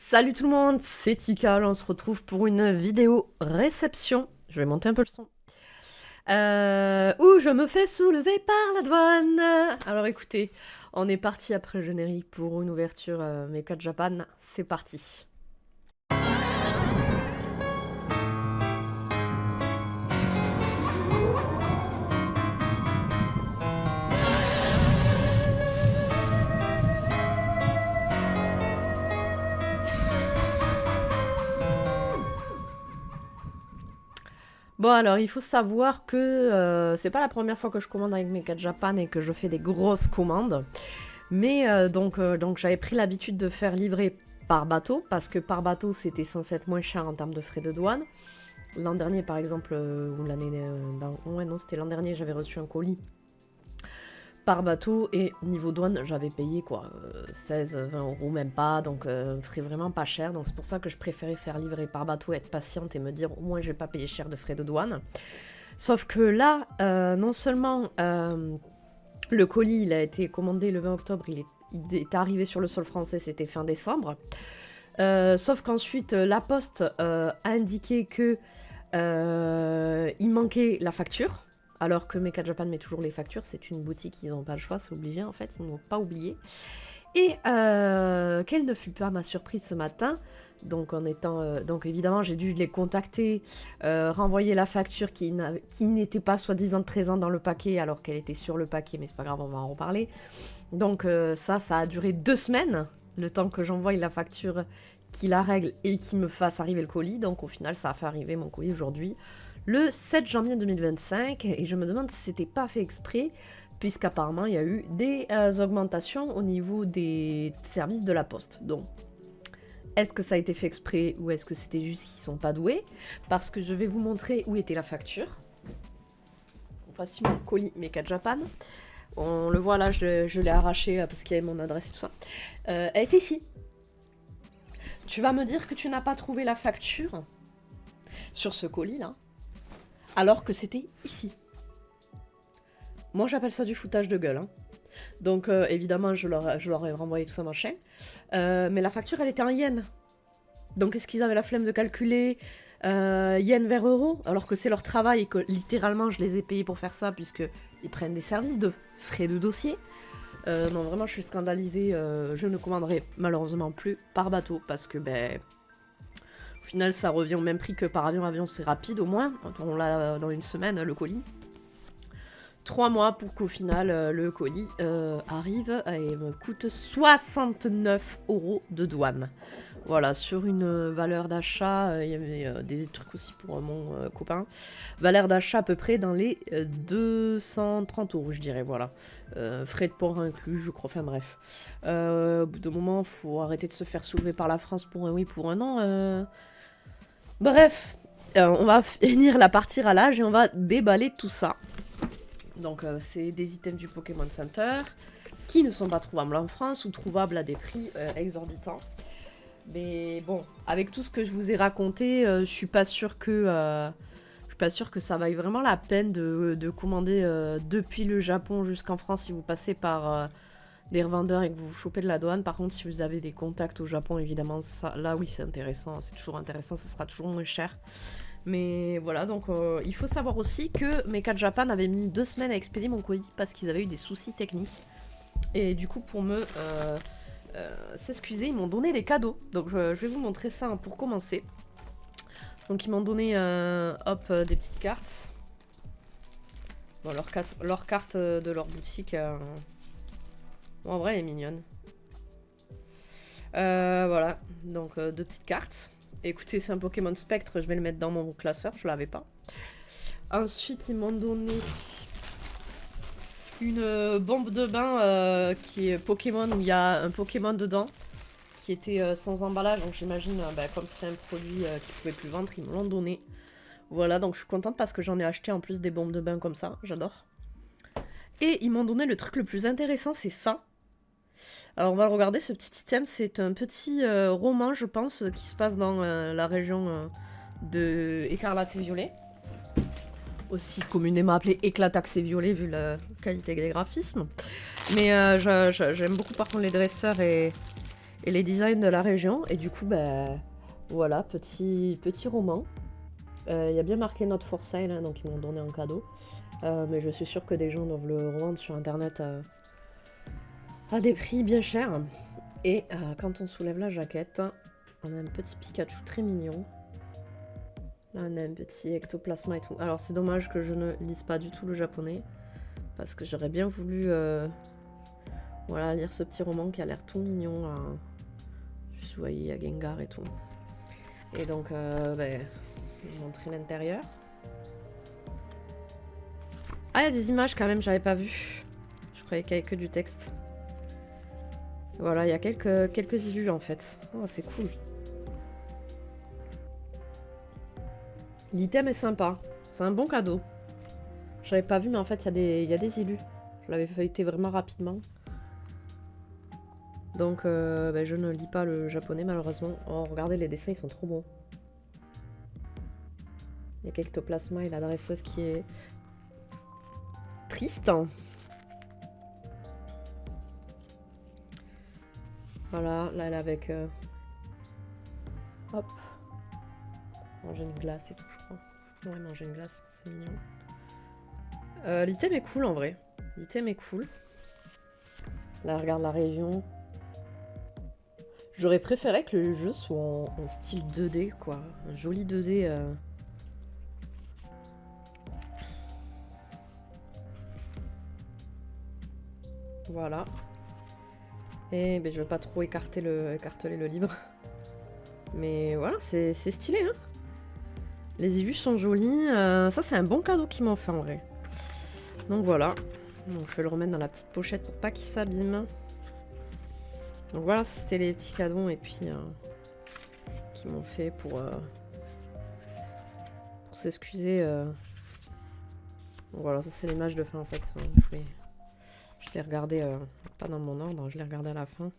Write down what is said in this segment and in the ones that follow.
Salut tout le monde, c'est Tika, on se retrouve pour une vidéo réception. Je vais monter un peu le son. Où je me fais soulever par la douane. Alors écoutez, on est parti après le générique pour une ouverture Mecha Japan. C'est parti. Bon alors, il faut savoir que c'est pas la première fois que je commande avec Mecha Japan et que je fais des grosses commandes. Mais donc j'avais pris l'habitude de faire livrer par bateau, parce que par bateau c'était censé être moins cher en termes de frais de douane. L'an dernier par exemple, ou l'année... ouais non, c'était l'an dernier, j'avais reçu un colis par bateau et niveau douane j'avais payé quoi 16-20 euros même pas, donc frais vraiment pas cher, donc c'est pour ça que je préférais faire livrer par bateau, être patiente et me dire au moins je vais pas payer cher de frais de douane. Sauf que là non seulement le colis il a été commandé le 20 octobre, il est arrivé sur le sol français, c'était fin décembre, sauf qu'ensuite la poste a indiqué que il manquait la facture. Alors que Mecha Japan met toujours les factures, c'est une boutique, ils n'ont pas le choix, c'est obligé en fait, ils n'ont pas oublié. Et quelle ne fut pas ma surprise ce matin, donc donc évidemment j'ai dû les contacter, renvoyer la facture qui n'était pas soi-disant présente dans le paquet alors qu'elle était sur le paquet, mais c'est pas grave, on va en reparler. Donc ça a duré 2 semaines, le temps que j'envoie la facture, qui la règle et qui me fasse arriver le colis, donc au final ça a fait arriver mon colis aujourd'hui, le 7 janvier 2025, et je me demande si c'était pas fait exprès, puisqu'apparemment il y a eu des augmentations au niveau des services de la poste. Donc, est-ce que ça a été fait exprès ou est-ce que c'était juste qu'ils sont pas doués? Parce que je vais vous montrer où était la facture. Voici mon colis Mecha Japan. On le voit là, je l'ai arraché parce qu'il y avait mon adresse et tout ça. Elle est ici. Tu vas me dire que tu n'as pas trouvé la facture sur ce colis là, alors que c'était ici. Moi j'appelle ça du foutage de gueule. Hein. Donc évidemment je leur ai renvoyé tout ça machin. Mais la facture elle était en yens. Donc est-ce qu'ils avaient la flemme de calculer yens vers euros, alors que c'est leur travail et que littéralement je les ai payés pour faire ça, puisqu'ils prennent des services de frais de dossier. Non vraiment je suis scandalisée, je ne commanderai malheureusement plus par bateau, parce que ben... Au final, ça revient au même prix que par avion. Avion, c'est rapide au moins. On l'a dans une semaine, le colis. 3 mois pour qu'au final, le colis arrive et me coûte 69 € de douane. Voilà, sur une valeur d'achat, il y avait des trucs aussi pour mon copain. Valeur d'achat à peu près dans les 230 € je dirais, voilà. Frais de port inclus, je crois, enfin bref. Au bout d'un moment, faut arrêter de se faire soulever par la France pour un oui, pour un non. Bref, on va finir la partie râlage et on va déballer tout ça. Donc c'est des items du Pokémon Center qui ne sont pas trouvables en France ou trouvables à des prix exorbitants. Mais bon, avec tout ce que je vous ai raconté, je suis pas sûre que ça vaille vraiment la peine de commander depuis le Japon jusqu'en France si vous passez par des revendeurs et que vous chopez de la douane. Par contre, si vous avez des contacts au Japon, évidemment, ça, là oui c'est intéressant, c'est toujours intéressant, ça sera toujours moins cher. Mais voilà, donc il faut savoir aussi que Mecha Japan avait mis 2 semaines à expédier mon colis parce qu'ils avaient eu des soucis techniques. Et du coup, pour me s'excuser, ils m'ont donné des cadeaux. Donc je vais vous montrer ça hein, pour commencer. Donc ils m'ont donné des petites cartes. Bon, leur carte de leur boutique. Bon, en vrai, elle est mignonne. Voilà, donc 2 petites cartes. Écoutez, c'est un Pokémon Spectre, je vais le mettre dans mon classeur, je l'avais pas. Ensuite, ils m'ont donné une bombe de bain qui est Pokémon, où il y a un Pokémon dedans, qui était sans emballage, donc j'imagine, comme c'était un produit qu'ils pouvaient plus vendre, ils me l'ont donné. Voilà, donc je suis contente parce que j'en ai acheté en plus des bombes de bain comme ça, j'adore. Et ils m'ont donné le truc le plus intéressant, c'est ça. Alors on va regarder ce petit item, c'est un petit roman je pense qui se passe dans la région de Écarlate et Violet. Aussi communément appelé Éclataxe et Violet vu la qualité des graphismes. Mais j'aime beaucoup par contre les dresseurs et et les designs de la région. Et du coup, voilà, petit roman. Il y a bien marqué Not for sale, hein, donc ils m'ont donné en cadeau. Mais je suis sûre que des gens doivent le revendre sur internet à des prix bien chers. Et quand on soulève la jaquette, on a un petit Pikachu très mignon. Là, on a un petit ectoplasma et tout. Alors, c'est dommage que je ne lise pas du tout le japonais. Parce que j'aurais bien voulu voilà, lire ce petit roman qui a l'air tout mignon. Juste, vous voyez, il y a Gengar et tout. Et donc, je vais vous montrer l'intérieur. Ah, il y a des images quand même, j'avais pas vu. Je croyais qu'il y avait que du texte. Voilà, il y a quelques illus en fait. Oh, c'est cool. L'item est sympa. C'est un bon cadeau. J'avais pas vu, mais en fait, il y a des illus. Je l'avais feuilleté vraiment rapidement. Donc, je ne lis pas le japonais, malheureusement. Oh, regardez, les dessins, ils sont trop bons. Il y a qu'Ectoplasma et la dresseuse qui est triste. Voilà, là, elle est avec... Hop. Manger une glace et tout, je crois. Ouais, manger une glace, c'est mignon. L'item est cool, en vrai. L'item est cool. Là, regarde la région. J'aurais préféré que le jeu soit en style 2D, quoi. Un joli 2D. Voilà. Et je veux pas trop écarteler le livre. Mais voilà, c'est stylé, hein. Les illus sont jolis. Ça, c'est un bon cadeau qu'ils m'ont fait, en vrai. Donc voilà. Donc, je vais le remettre dans la petite pochette pour pas qu'il s'abîme. Donc voilà, c'était les petits cadeaux et puis qu'ils m'ont fait pour s'excuser. Voilà, ça c'est l'image de fin en fait. Je l'ai regardé, pas dans mon ordre, je l'ai regardé à la fin.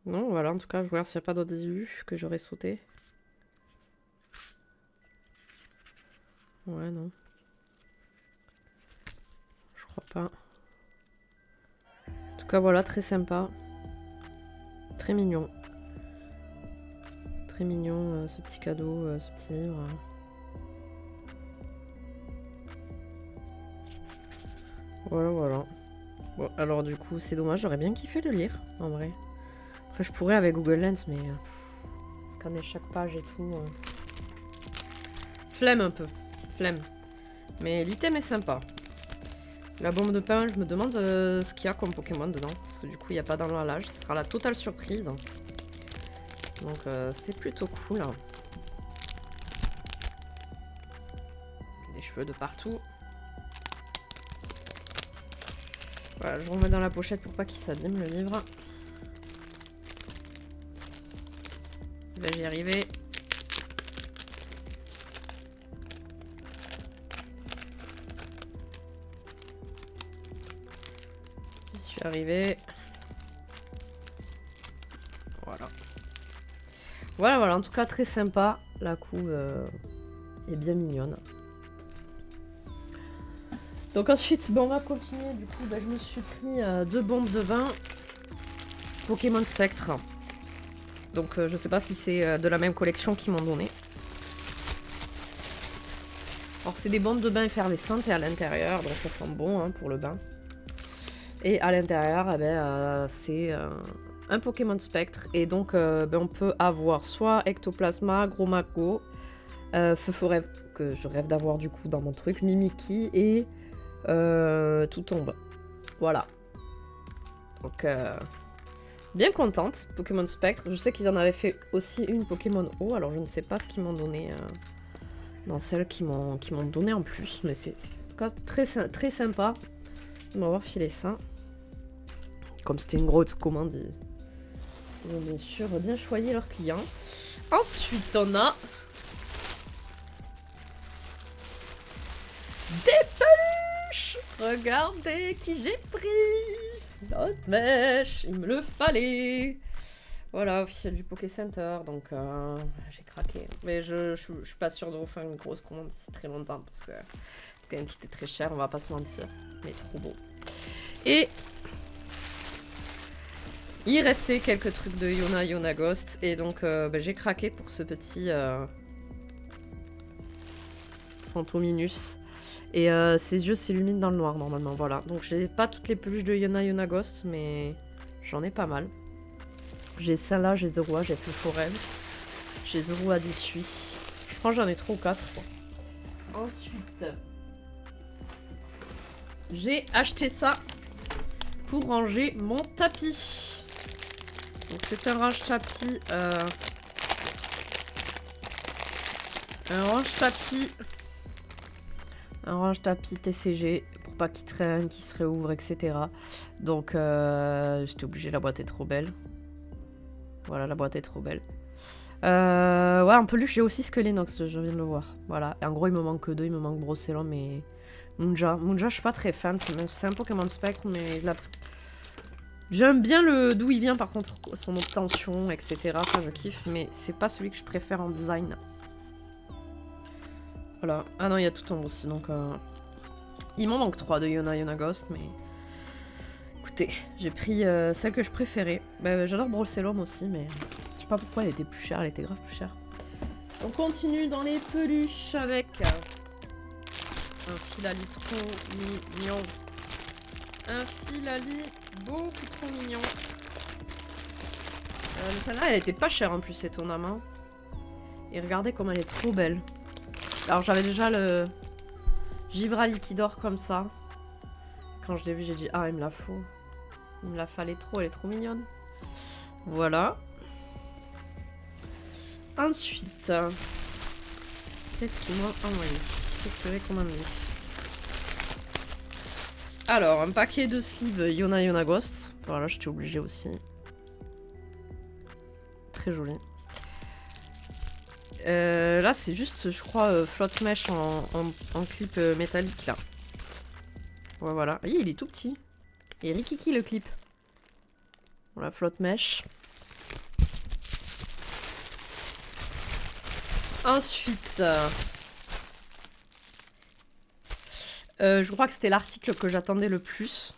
Non, voilà, en tout cas, je vais voir s'il n'y a pas d'autres illus que j'aurais sauté. Ouais, non. Je crois pas. En tout cas, voilà, très sympa. Très mignon. Très mignon, ce petit cadeau, ce petit livre. Voilà, voilà. Bon, alors du coup, c'est dommage, j'aurais bien kiffé le lire, en vrai. Après, je pourrais avec Google Lens, mais... scanner chaque page et tout... Flemme un peu. Flemme. Mais l'item est sympa. La bombe de pain, je me demande ce qu'il y a comme Pokémon dedans. Parce que du coup, il n'y a pas d'emballage. Ce sera la totale surprise. Donc, c'est plutôt cool. Des cheveux de partout. Voilà, je remets dans la pochette pour pas qu'il s'abîme le livre. Là, j'y arrivé. J'y suis arrivé. Voilà. Voilà, voilà. En tout cas, très sympa. La couve est bien mignonne. Donc ensuite, on va continuer. Du coup, je me suis pris 2 bombes de vin Pokémon Spectre. Donc je sais pas si c'est de la même collection qu'ils m'ont donné. Alors c'est des bombes de bain effervescentes et à l'intérieur, donc ça sent bon hein, pour le bain. Et à l'intérieur, c'est un Pokémon Spectre. Et donc on peut avoir soit Ectoplasma, Gros Mago, Feu Rêve, que je rêve d'avoir du coup dans mon truc, Mimikyu et Tout Tombe. Voilà. Donc bien contente, Pokémon Spectre. Je sais qu'ils en avaient fait aussi une Pokémon O, alors je ne sais pas ce qu'ils m'ont donné dans celle qu'ils m'ont donné en plus, mais c'est en tout cas très sympa de m'avoir filé ça. Comme c'était une grosse commande, ils ont bien sûr bien choisi leurs clients. Ensuite, on a des peluches. Regardez qui j'ai pris. Notre mèche, il me le fallait. Voilà, officiel du Poké Center, donc j'ai craqué. Mais je suis pas sûre de refaire une grosse commande d'ici très longtemps parce que quand même tout est très cher, on va pas se mentir. Mais trop beau. Et Il restait quelques trucs de Yona Ghost. Et donc bah, j'ai craqué pour ce petit Fantominus. Et ses yeux s'illuminent dans le noir normalement. Voilà. Donc j'ai pas toutes les peluches de Yona Ghost, mais j'en ai pas mal. J'ai celle-là, j'ai Zorua, j'ai Feu Forêt. J'ai Zorua d'Issui. Je crois que j'en ai 3 ou 4. Ensuite, j'ai acheté ça pour ranger mon tapis. Donc c'est un range-tapis. Un range-tapis TCG pour pas qu'il traîne, qu'il se réouvre, etc. Donc j'étais obligée, la boîte est trop belle. Voilà, la boîte est trop belle. Ouais, en peluche, j'ai aussi Skelenox, je viens de le voir. Voilà, et en gros, il me manque 2, il me manque Brocellum et Munja. Munja, je suis pas très fan, c'est un Pokémon Spectre, mais j'aime bien d'où il vient, par contre, son obtention, etc. Ça, je kiffe, mais c'est pas celui que je préfère en design. Voilà. Ah non, il y a tout en haut aussi, donc... Il m'en manque 3 de Yona Ghost, mais... Écoutez, j'ai pris celle que je préférais. Bah, j'adore Brocellum aussi, mais... Je sais pas pourquoi elle était plus chère, elle était grave plus chère. On continue dans les peluches avec... un Filali trop mignon. Un Filali beaucoup trop mignon. Celle-là, elle était pas chère en plus, étonnamment. Et regardez comme elle est trop belle. Alors j'avais déjà le Givra Liquidor comme ça. Quand je l'ai vu, j'ai dit ah, il me la faut. Il me la fallait trop, elle est trop mignonne. Voilà. Ensuite, qu'est-ce qu'ils m'ont envoyé? Qu'est-ce que j'ai commandé? Alors, un paquet de sleeves Yona Ghost. Voilà, j'étais obligée aussi. Très joli. Là, c'est juste, je crois, flotte mèche en clip métallique, là. Ouais, voilà. Oui, il est tout petit. Et rikiki, le clip. Voilà, flotte mèche. Ensuite... je crois que c'était l'article que j'attendais le plus.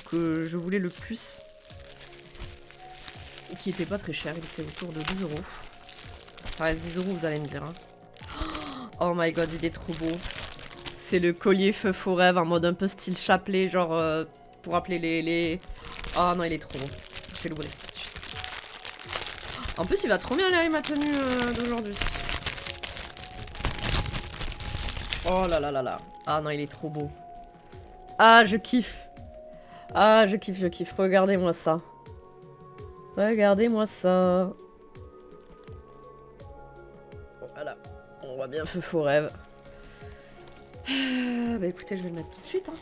Que je voulais le plus. Qui était pas très cher, il était autour de 10 euros. Ça reste 10 euros, vous allez me dire. Hein. Oh my god, il est trop beau. C'est le collier feu faux rêve en mode un peu style chapelet, genre pour appeler les... Oh non, il est trop beau. Je vais l'ouvrir tout de suite. En plus, il va trop bien aller avec ma tenue d'aujourd'hui. Oh là là là là. Ah non, il est trop beau. Ah, je kiffe. Ah, je kiffe, je kiffe. Regardez-moi ça. Regardez-moi ça. Voilà. On voit bien feu faux rêve. Bah écoutez, je vais le mettre tout de suite. Hein.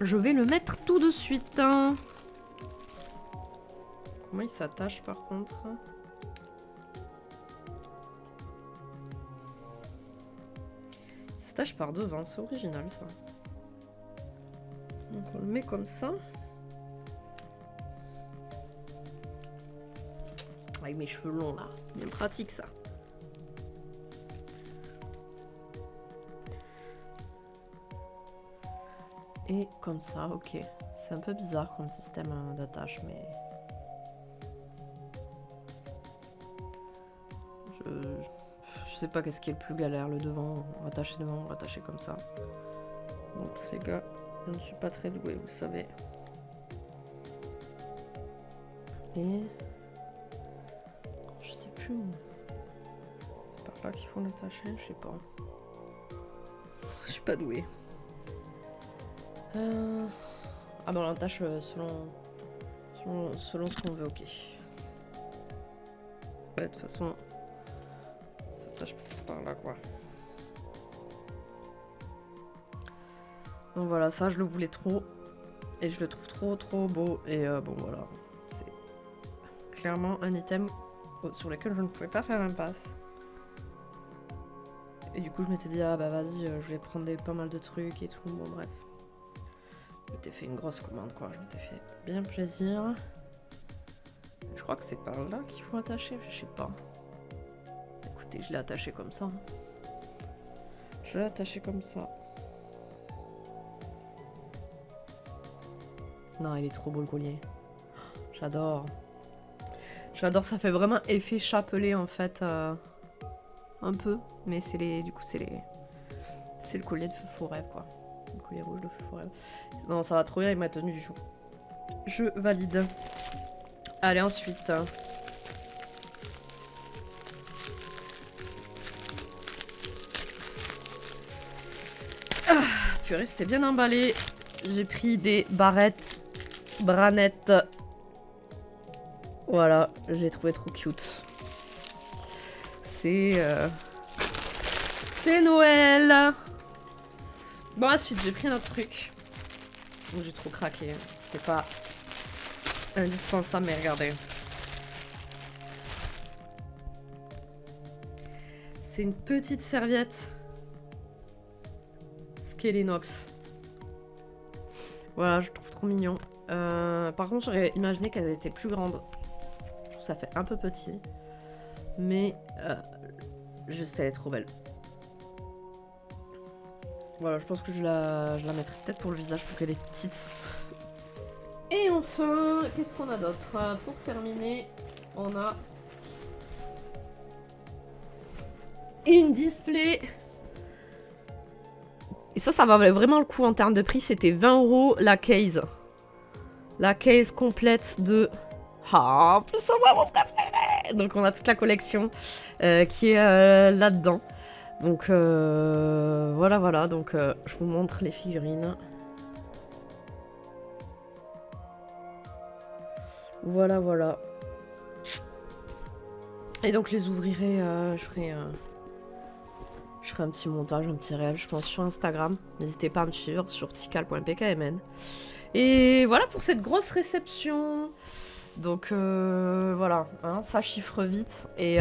Je vais le mettre tout de suite. Hein. Comment il s'attache par contre? Il s'attache par devant, c'est original ça. Donc on le met comme ça. Avec mes cheveux longs là, c'est bien pratique ça. Et comme ça, ok. C'est un peu bizarre comme système d'attache, mais... Je sais pas qu'est-ce qui est le plus galère, le devant, rattacher comme ça. Bon, tous les gars, je ne suis pas très douée, vous savez. Et... Je sais plus où. C'est par là qu'il faut l'attacher, je sais pas. Je suis pas douée. Ah ben on l'attache selon ce qu'on veut, ok. Ouais, de toute façon, ça s'attache par là quoi. Donc voilà, ça je le voulais trop. Et je le trouve trop beau. Et bon voilà, c'est clairement un item sur lequel je ne pouvais pas faire impasse. Et du coup je m'étais dit, ah bah vas-y, je vais prendre pas mal de trucs et tout, bon bref. Je m'étais fait une grosse commande quoi, je m'étais fait bien plaisir. Je crois que c'est par là qu'il faut attacher, je sais pas. Écoutez, je l'ai attaché comme ça. Je l'ai attaché comme ça. Non, il est trop beau le collier. J'adore. J'adore, ça fait vraiment effet chapelet en fait. Un peu. Mais c'est les. Du coup, c'est les. C'est le collier de faux rêve quoi. Le collier rouge de faux rêve. Non, ça va trop bien avec ma tenue du jour. Je valide. Allez, ensuite. Ah, purée, c'était bien emballé. J'ai pris des barrettes, branettes. Voilà, j'ai trouvé trop cute. C'est Noël. Bon, ensuite, j'ai pris un autre truc. Donc, j'ai trop craqué. C'était pas indispensable, mais regardez. C'est une petite serviette Skelenox. Voilà, je trouve trop mignon. Par contre, j'aurais imaginé qu'elle était plus grande. Je trouve que ça fait un peu petit. Mais juste, elle est trop belle. Voilà, je pense que je la mettrai peut-être pour le visage pour qu'elle est petite. Et enfin, qu'est-ce qu'on a d'autre? Pour terminer, on a une display. Et ça valait vraiment le coup en termes de prix. C'était 20 € la case. La case complète de... Ah, plus ou moins mon préféré. Donc on a toute la collection qui est là-dedans. Donc voilà. Donc je vous montre les figurines. Voilà. Et donc les ouvrirai, je ferai un petit montage, un petit réel, je pense, sur Instagram. N'hésitez pas à me suivre sur tikal.pkmn. Et voilà pour cette grosse réception. Donc voilà, hein, ça chiffre vite. Et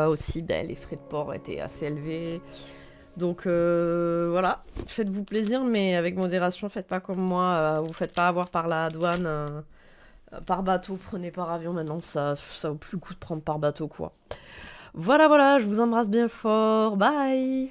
aussi, les frais de port étaient assez élevés. Donc voilà, faites-vous plaisir, mais avec modération, faites pas comme moi. Vous faites pas avoir par la douane, par bateau, prenez par avion. Maintenant, ça vaut plus le coup de prendre par bateau, quoi. Voilà, je vous embrasse bien fort. Bye!